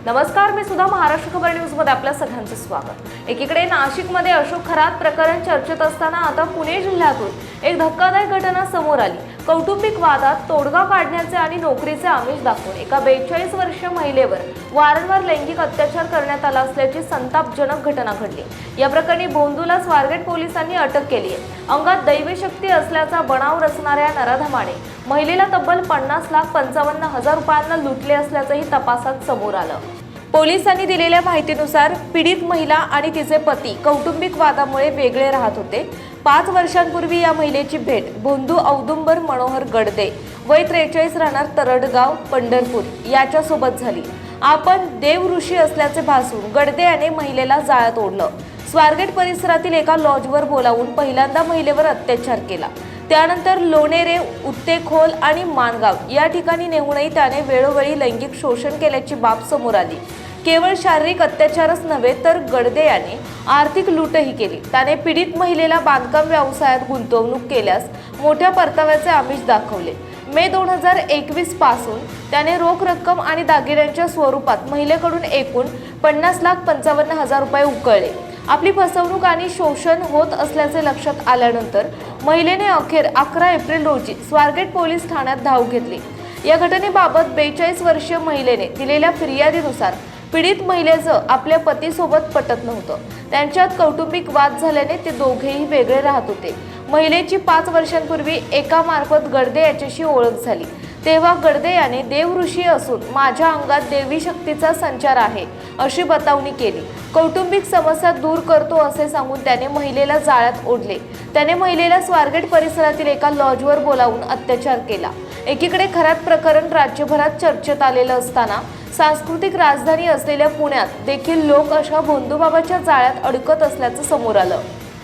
नमस्कार, मी सुद्धा महाराष्ट्र खबर न्यूज मध्ये आपल्या सगळ्यांचं स्वागत। एकीकडे नाशिकमध्ये अशोक खरात प्रकरण चर्चेत असताना आता पुणे जिल्ह्यातून एक धक्कादायक घटना समोर आली। कौटुंबिक वादात तोडगा काढण्याचे आणि नोकरीचे आमिष दाखवून एका 42 वर्षीय महिलेवर वारंवार लैंगिक अत्याचार करण्यात आला असल्याची संतापजनक घटना घडली। या प्रकरणी भोंदूला स्वारगेट पोलिसांनी अटक केली आहे। अंगात दैवी शक्ती असल्याचा बनाव रचणाऱ्या नराधमाने महिलेला तब्बल 50,55,000 रुपयांना लुटले असल्याचंही तपासात समोर आलं। पोलिसांनी दिलेल्या माहितीनुसार पीडित महिला आणि तिचे पती कौटुंबिक वादामुळे वेगळे राहत होते। 5 वर्षांपूर्वी या महिलेची भेट भोंदू औदुंबर मनोहर गडदे वय 43 राहणार तरडगाव पंढरपूर याच्यासोबत झाली। आपण देव ऋषी असल्याचे भासून गडदे याने महिलेला जाळ्यात ओढलं। स्वारगेट परिसरातील एका लॉजवर बोलावून पहिल्यांदा महिलेवर अत्याचार केला। त्यानंतर लोणेरे, उत्तेखोल आणि मानगाव या ठिकाणी नेऊनही त्याने वेळोवेळी लैंगिक शोषण केल्याची बाब समोर आली। केवळ शारीरिक अत्याचारच नव्हे तर गडदे याने आर्थिक लूटही केली। त्याने पीडित महिलेला बांधकाम व्यवसायात गुंतवणूक केल्यास मोठ्या परताव्याचे आमिष दाखवले। मे 2021 पासून त्याने रोख रक्कम आणि दागिन्यांच्या स्वरूपात महिलेकडून एकूण 50,55,000 रुपये उकळले। आपली फसवणूक आणि शोषण होत असल्याचे लक्षात आल्यानंतर महिलेने अखेर 11 एप्रिल रोजी स्वारगेट पोलीस ठाण्यात धाव घेतली। या घटनेबाबत 42 वर्षीय महिलेने दिलेल्या फिर्यादीनुसार पीडित महिलेचं आपल्या पतीसोबत पटत नव्हतं। त्यांच्यात कौटुंबिक वाद झाल्याने ते दोघेही वेगळे राहत होते। महिलेची 5 वर्षांपूर्वी एकामार्फत गडदे याच्याशी ओळख झाली। तेव्हा गडदे याने देव ऋषी असून माझ्या अंगात देवी शक्तीचा संचार आहे अशी बतावणी केली। कौटुंबिक समस्या दूर करतो असे सांगून त्याने महिलेला जाळ्यात ओढले। त्याने महिलेला स्वारगेट परिसरातील एका लॉजवर बोलावून अत्याचार केला। एकीकडे खरात प्रकरण राज्यभरात चर्चेत आलेलं असताना सांस्कृतिक राजधानी असलेल्या पुण्यात देखील लोक अशा भोंदूबाबाच्या जाळ्यात अडकत असल्याचं समोर आलं।